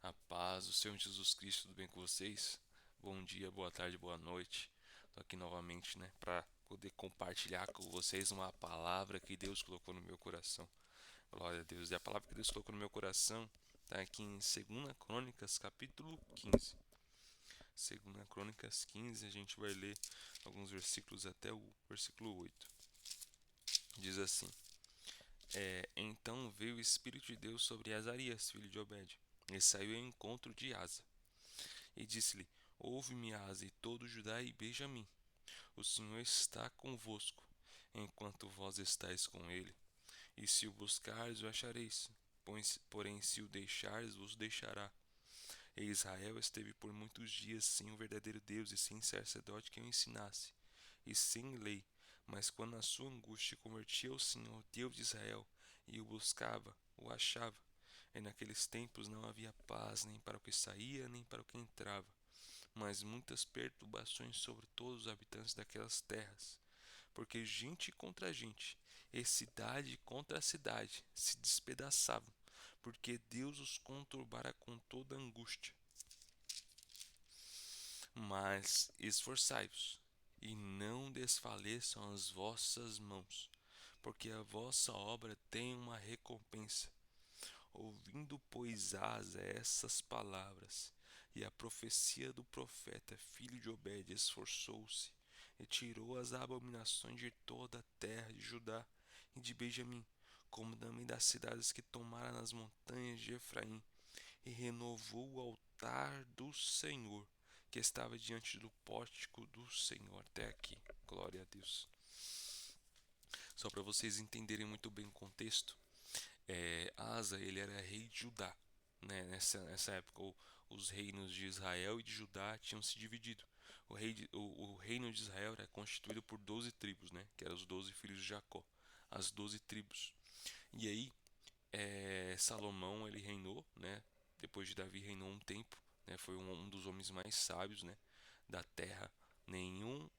A paz do Senhor Jesus Cristo, tudo bem com vocês? Bom dia, boa tarde, boa noite. Estou aqui novamente, para poder compartilhar com vocês uma palavra que Deus colocou no meu coração. Glória a Deus. E a palavra que Deus colocou no meu coração está aqui em 2 Crônicas, capítulo 15. 2 Crônicas 15, a gente vai ler alguns versículos até o versículo 8. Diz assim: Então veio o Espírito de Deus sobre Azarias, filho de Obed, e saiu ao encontro de Asa. E disse-lhe: Ouve-me, Asa, e todo Judá e Benjamim. O Senhor está convosco, enquanto vós estáis com ele. E se o buscardes, o achareis. Porém, se o deixardes, vos deixará. E Israel esteve por muitos dias sem o verdadeiro Deus e sem sacerdote que o ensinasse, e sem lei. Mas quando na sua angústia convertia ao Senhor, Deus de Israel, e o buscava, o achava. E naqueles tempos não havia paz, nem para o que saía, nem para o que entrava, mas muitas perturbações sobre todos os habitantes daquelas terras, porque gente contra gente, e cidade contra cidade, se despedaçavam, porque Deus os conturbara com toda angústia. Mas esforçai-vos, e não desfaleçam as vossas mãos, porque a vossa obra tem uma recompensa. Ouvindo, pois, Asa essas palavras, e a profecia do profeta, filho de Obed, esforçou-se, e tirou as abominações de toda a terra de Judá e de Benjamim, como também das cidades que tomara nas montanhas de Efraim, e renovou o altar do Senhor, que estava diante do pórtico do Senhor. Até aqui, glória a Deus. Só para vocês entenderem muito bem o contexto, Asa, ele era rei de Judá, né? Nessa época, os reinos de Israel e de Judá tinham se dividido. O reino de Israel era constituído por 12 tribos, né? Que eram os 12 filhos de Jacó, as 12 tribos. E aí, Salomão, ele reinou, né? Depois de Davi reinou um tempo, né? Foi um dos homens mais sábios, né? Da terra. Nenhum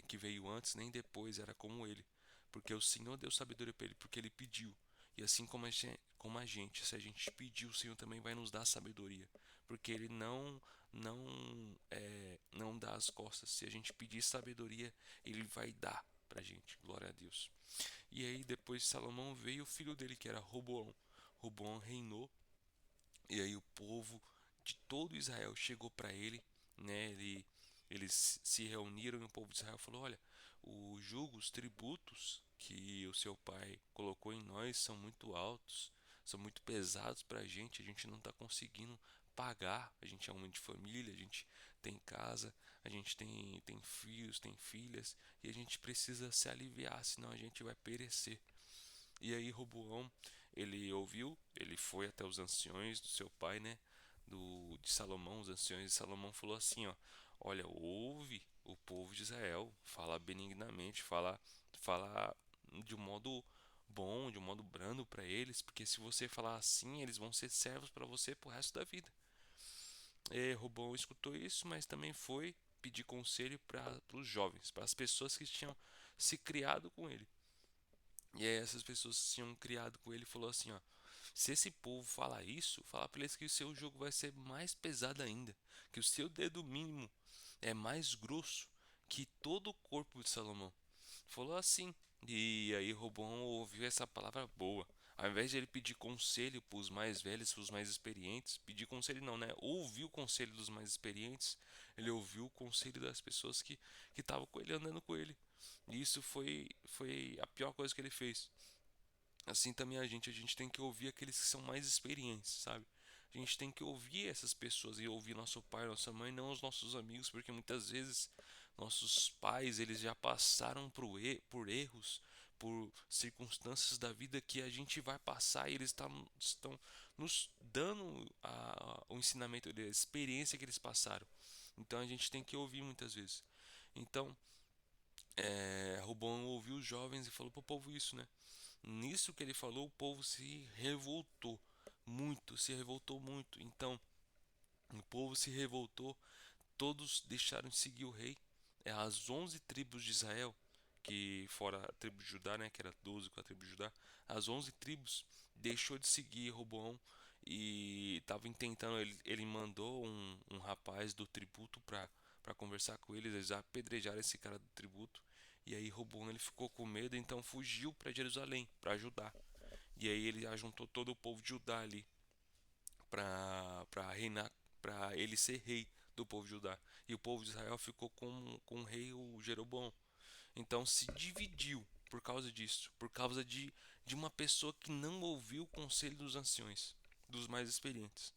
que veio antes nem depois era como ele, porque o Senhor deu sabedoria para ele, porque ele pediu. E assim como a gente, se a gente pedir, o Senhor também vai nos dar sabedoria, porque Ele não dá as costas. Se a gente pedir sabedoria, Ele vai dar pra gente. Glória a Deus. E aí depois de Salomão veio o filho dele, que era Roboão. Roboão reinou, e aí o povo de todo Israel chegou para ele, né? Eles se reuniram e o povo de Israel falou: Olha, o jugo, os tributos que o seu pai colocou em nós são muito altos, são muito pesados para a gente não está conseguindo pagar. A gente é uma de família, a gente tem casa, a gente tem filhos, tem filhas, e a gente precisa se aliviar, senão a gente vai perecer. E aí Roboão, ele ouviu, ele foi até os anciões do seu pai, né, de Salomão. Os anciões de Salomão falou assim, ó: Olha, ouve o povo de Israel, fala benignamente, fala de um modo bom, de um modo brando para eles, porque se você falar assim, eles vão ser servos para você pro resto da vida. E Roboão escutou isso, mas também foi pedir conselho para os jovens, para as pessoas que tinham se criado com ele. E aí essas pessoas que tinham criado com ele falou assim, ó: Se esse povo falar isso, fala para eles que o seu jugo vai ser mais pesado ainda, que o seu dedo mínimo é mais grosso que todo o corpo de Salomão. Falou assim. E aí Roboão ouviu essa palavra boa. Ao invés de ele pedir conselho para os mais velhos, para os mais experientes, pedir conselho não, né? Ouviu o conselho dos mais experientes, ele ouviu o conselho das pessoas que estavam com ele, andando com ele. E isso foi a pior coisa que ele fez. Assim também a gente tem que ouvir aqueles que são mais experientes, sabe? A gente tem que ouvir essas pessoas e ouvir nosso pai, nossa mãe, não os nossos amigos, porque muitas vezes nossos pais, eles já passaram por erros, por circunstâncias da vida que a gente vai passar, e eles estão nos dando o ensinamento, a experiência que eles passaram. Então a gente tem que ouvir muitas vezes. Então, Robão ouviu os jovens e falou para o povo isso, né? Nisso que ele falou, o povo se revoltou muito, se revoltou muito. Então, o povo se revoltou, todos deixaram de seguir o rei. As 11 tribos de Israel, que fora a tribo de Judá, né, que era 12 com a tribo de Judá, as 11 tribos deixou de seguir Roboão, e estava intentando, ele mandou um rapaz do tributo para conversar com eles, eles apedrejaram esse cara do tributo. E aí Roboão ele ficou com medo, então fugiu para Jerusalém para ajudar. E aí ele ajuntou todo o povo de Judá ali para reinar, para ele ser rei do povo de Judá. E o povo de Israel ficou com o rei, o Jeroboão. Então se dividiu por causa disso, por causa de uma pessoa que não ouviu o conselho dos anciões, dos mais experientes.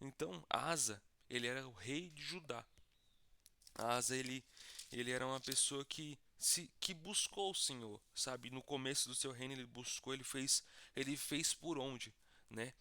Então Asa, ele era o rei de Judá. Asa, ele era uma pessoa que buscou o Senhor, sabe? No começo do seu reino ele buscou, ele fez por onde, né?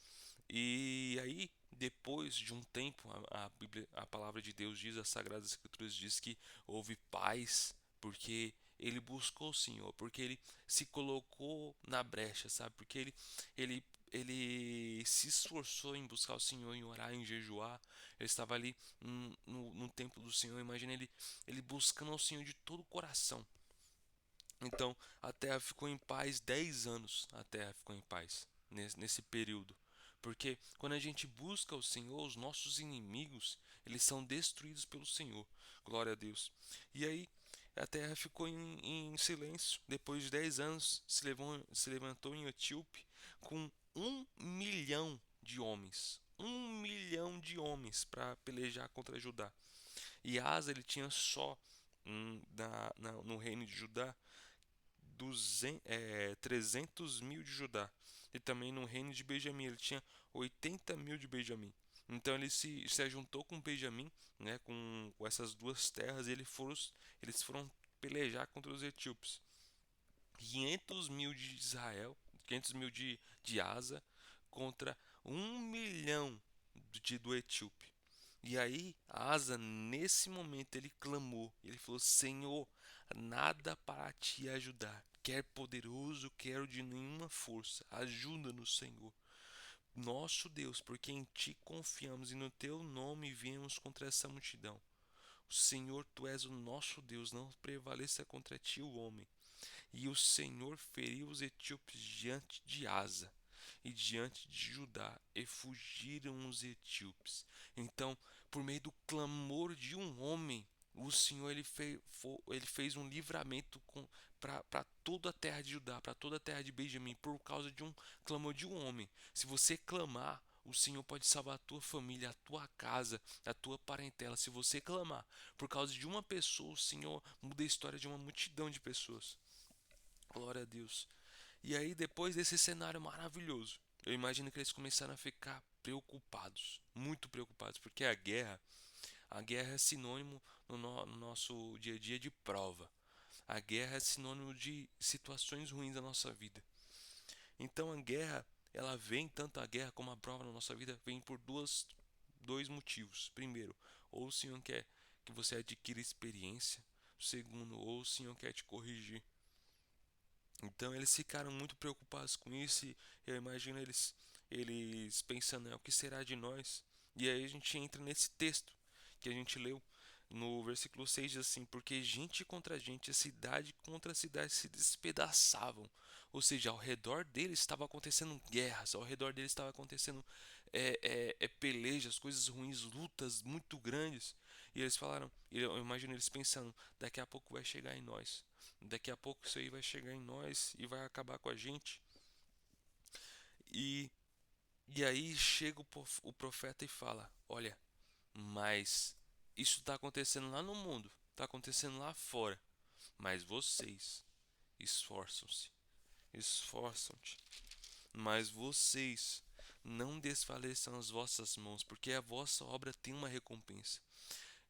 E aí, depois de um tempo, a Bíblia, a palavra de Deus diz, as Sagradas Escrituras diz que houve paz, porque ele buscou o Senhor, porque ele se colocou na brecha, sabe? Porque ele, ele se esforçou em buscar o Senhor, em orar, em jejuar. Ele estava ali no templo do Senhor. Imagina ele buscando ao Senhor de todo o coração. Então, a terra ficou em paz 10 anos. A terra ficou em paz nesse período. Porque quando a gente busca o Senhor, os nossos inimigos, eles são destruídos pelo Senhor. Glória a Deus. E aí, a terra ficou em silêncio. Depois de 10 anos, se levantou em Etíope com 1 milhão de homens. 1 milhão de homens para pelejar contra Judá. E Asa, ele tinha só no reino de Judá 300 mil de Judá. E também no reino de Benjamim, ele tinha 80 mil de Benjamim. Então ele se ajuntou com Benjamim, né, com essas duas terras, e eles foram pelejar contra os etíopes. 500 mil de Israel, 500 mil de Asa, contra 1 milhão do etíope. E aí, Asa, nesse momento, ele clamou. Ele falou: Senhor, nada para te ajudar. Quer poderoso, quero de nenhuma força. Ajuda-nos, Senhor. Nosso Deus, porque em ti confiamos e no teu nome viemos contra essa multidão. O Senhor, tu és o nosso Deus, não prevaleça contra ti o homem. E o Senhor feriu os etíopes diante de Asa e diante de Judá, e fugiram os etíopes. Então, por meio do clamor de um homem, o Senhor ele fez um livramento para toda a terra de Judá, para toda a terra de Benjamim, por causa de um clamor de um homem. Se você clamar, o Senhor pode salvar a tua família, a tua casa, a tua parentela. Se você clamar por causa de uma pessoa, o Senhor muda a história de uma multidão de pessoas. Glória a Deus. E aí, depois desse cenário maravilhoso, eu imagino que eles começaram a ficar preocupados, muito preocupados, porque a guerra é sinônimo no nosso dia a dia de prova. A guerra é sinônimo de situações ruins da nossa vida. Então a guerra, ela vem, tanto a guerra como a prova na nossa vida, vem por dois motivos. Primeiro, ou o Senhor quer que você adquira experiência. Segundo, ou o Senhor quer te corrigir. Então eles ficaram muito preocupados com isso e eu imagino eles pensando, o que será de nós? E aí a gente entra nesse texto que a gente leu no versículo 6 diz assim, porque gente contra gente, a cidade contra a cidade se despedaçavam. Ou seja, ao redor deles estava acontecendo guerras, ao redor deles estava acontecendo pelejas, coisas ruins, lutas muito grandes. E eles falaram, eu imagino eles pensando, daqui a pouco vai chegar em nós. Daqui a pouco isso aí vai chegar em nós e vai acabar com a gente. E, e aí chega o profeta e fala: Olha, mas isso está acontecendo lá no mundo, está acontecendo lá fora. Mas vocês esforçam-se, esforçam-te. Mas vocês não desfaleçam as vossas mãos, porque a vossa obra tem uma recompensa.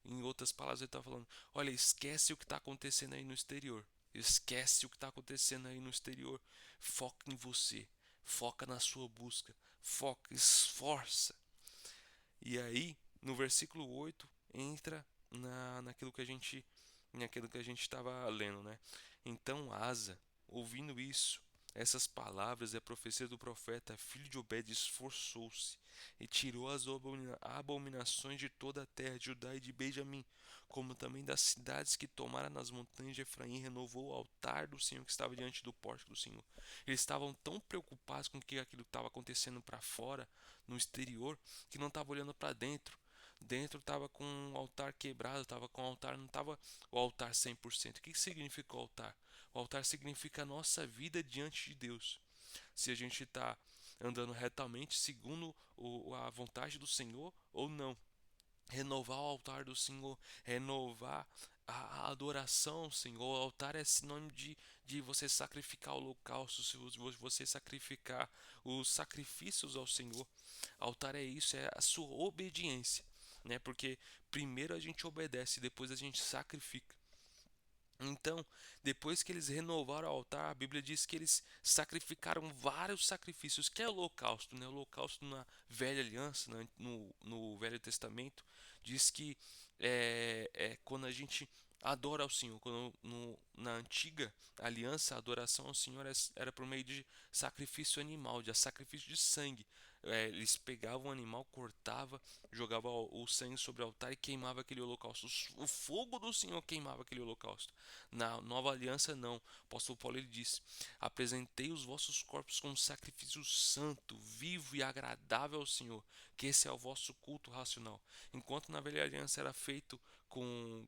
Em outras palavras, ele está falando: olha, esquece o que está acontecendo aí no exterior. Esquece o que está acontecendo aí no exterior. Foca em você. Foca na sua busca. Foca, esforça. E aí, no versículo 8 entra naquilo que a gente estava lendo, né? Então Asa, ouvindo isso, Essas palavras é a profecia do profeta, filho de Obed, esforçou-se e tirou as abominações de toda a terra de Judá e de Benjamim, como também das cidades que tomara nas montanhas de Efraim, renovou o altar do Senhor que estava diante do pórtico do Senhor. Eles estavam tão preocupados com que aquilo estava acontecendo para fora, no exterior, que não estavam olhando para dentro. Dentro estava com o altar quebrado, estava com o altar, não estava o altar 100%. O que significa o altar? O altar significa a nossa vida diante de Deus. Se a gente está andando retamente, segundo a vontade do Senhor ou não. Renovar o altar do Senhor, renovar a adoração ao Senhor. O altar é sinônimo de você sacrificar o holocausto, se você sacrificar os sacrifícios ao Senhor. Altar é isso, é a sua obediência, né? Porque primeiro a gente obedece, depois a gente sacrifica. Então, depois que eles renovaram o altar, a Bíblia diz que eles sacrificaram vários sacrifícios, que é o holocausto, né? O holocausto na velha aliança, no Velho Testamento, diz que é quando a gente adora ao Senhor. Quando, na antiga aliança, a adoração ao Senhor era por meio de sacrifício animal, de sacrifício de sangue. Eles pegavam o animal, cortava, jogava o sangue sobre o altar e queimava aquele holocausto. O fogo do Senhor queimava aquele holocausto. Na nova aliança, não. O apóstolo Paulo ele diz: apresentei os vossos corpos como sacrifício santo, vivo e agradável ao Senhor, que esse é o vosso culto racional. Enquanto na velha aliança era feito com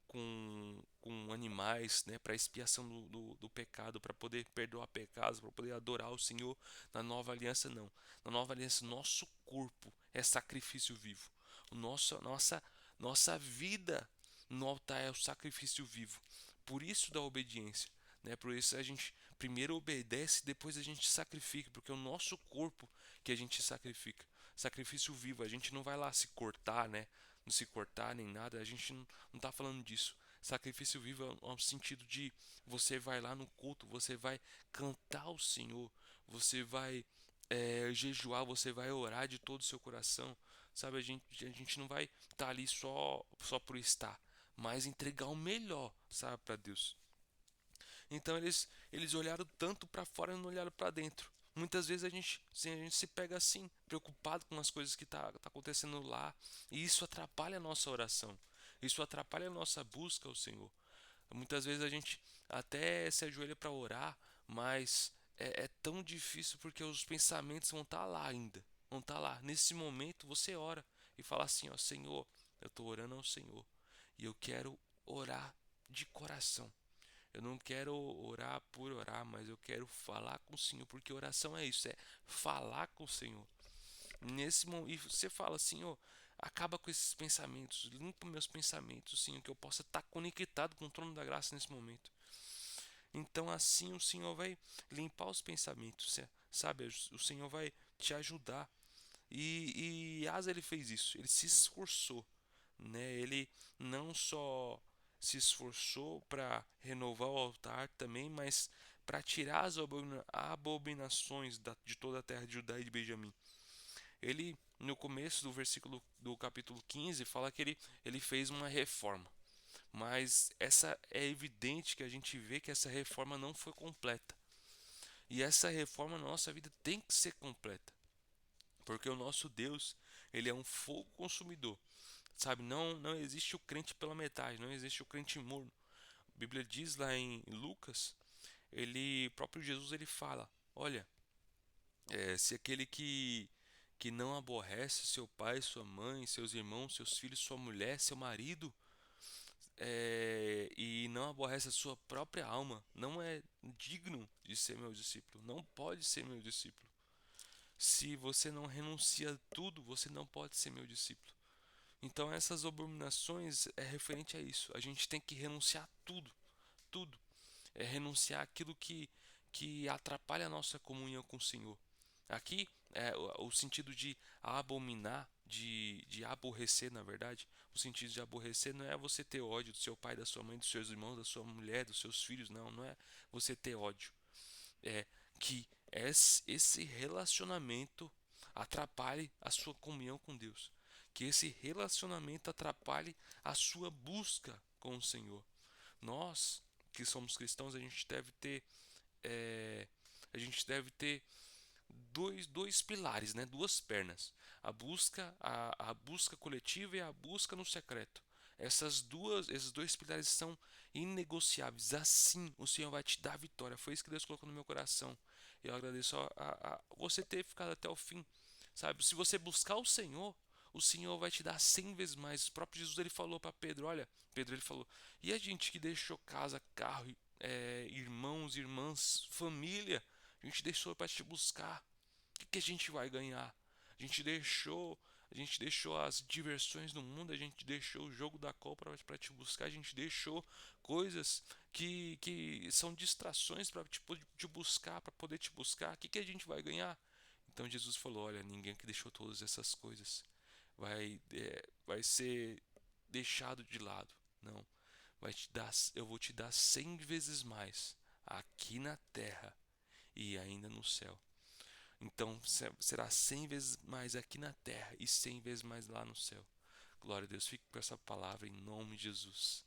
animais, né, para expiação do pecado, para poder perdoar pecados, para poder adorar o Senhor, na nova aliança, não. Na nova aliança, nosso corpo é sacrifício vivo. Nossa vida no altar é o sacrifício vivo. Por isso da obediência, né? Por isso a gente primeiro obedece, depois a gente sacrifica, porque é o nosso corpo que a gente sacrifica. Sacrifício vivo, a gente não vai lá se cortar, né? Não se cortar nem nada, a gente não está falando disso. Sacrifício vivo é um sentido de você vai lá no culto, você vai cantar ao Senhor, você vai jejuar, você vai orar de todo o seu coração, sabe? A gente não vai estar ali só por estar, mas entregar o melhor, sabe, para Deus. Então eles olharam tanto para fora e não olharam para dentro. Muitas vezes a gente se pega assim, preocupado com as coisas que tá acontecendo lá, e isso atrapalha a nossa oração. Isso atrapalha a nossa busca ao Senhor. Muitas vezes a gente até se ajoelha para orar, mas é tão difícil porque os pensamentos vão estar lá ainda. Vão estar lá. Nesse momento você ora e fala assim, ó, Senhor, eu estou orando ao Senhor e eu quero orar de coração. Eu não quero orar por orar, mas eu quero falar com o Senhor, porque oração é isso, é falar com o Senhor. Nesse momento, e você fala, Senhor, acaba com esses pensamentos, limpa meus pensamentos, Senhor, que eu possa estar conectado com o trono da graça nesse momento. Então, assim, o Senhor vai limpar os pensamentos, sabe? O Senhor vai te ajudar. E Asa ele fez isso, ele se esforçou, né? Ele não só se esforçou para renovar o altar também, mas para tirar as abominações de toda a terra de Judá e de Benjamim. Ele, no começo do versículo do capítulo 15, fala que ele fez uma reforma. Mas essa é evidente que a gente vê que essa reforma não foi completa. E essa reforma na nossa vida tem que ser completa. Porque o nosso Deus, ele é um fogo consumidor. Sabe, não existe o crente pela metade, não existe o crente morno. A Bíblia diz lá em Lucas, próprio Jesus ele fala, olha, se aquele que não aborrece seu pai, sua mãe, seus irmãos, seus filhos, sua mulher, seu marido, e não aborrece a sua própria alma, não é digno de ser meu discípulo, não pode ser meu discípulo. Se você não renuncia a tudo, você não pode ser meu discípulo. Então essas abominações é referente a isso. A gente tem que renunciar a tudo, tudo. É renunciar aquilo que atrapalha a nossa comunhão com o Senhor. Aqui é o sentido de abominar, de aborrecer, na verdade. O sentido de aborrecer não é você ter ódio do seu pai, da sua mãe, dos seus irmãos, da sua mulher, dos seus filhos. Não é você ter ódio. É que esse relacionamento atrapalhe a sua comunhão com Deus. Que esse relacionamento atrapalhe a sua busca com o Senhor. Nós que somos cristãos, a gente deve ter é, a gente deve ter dois pilares, né? Duas pernas. A busca coletiva e a busca no secreto. Esses dois pilares são inegociáveis. Assim o Senhor vai te dar a vitória. Foi isso que Deus colocou no meu coração. Eu agradeço a você ter ficado até o fim. Sabe? Se você buscar o Senhor vai te dar 100 vezes mais. O próprio Jesus ele falou para Pedro, olha, Pedro ele falou, e a gente que deixou casa, carro, irmãos, irmãs, família, a gente deixou para te buscar. O que, que a gente vai ganhar? A gente deixou, a gente deixou as diversões do mundo, a gente deixou o jogo da Copa para te buscar, a gente deixou coisas que são distrações para te buscar, para poder te buscar. O que, que a gente vai ganhar? Então Jesus falou: olha, ninguém que deixou todas essas coisas vai ser deixado de lado. Não, eu vou te dar 100 vezes mais aqui na terra e ainda no céu. Então será 100 vezes mais aqui na terra e 100 vezes mais lá no céu. Glória a Deus. Fique com essa palavra em nome de Jesus.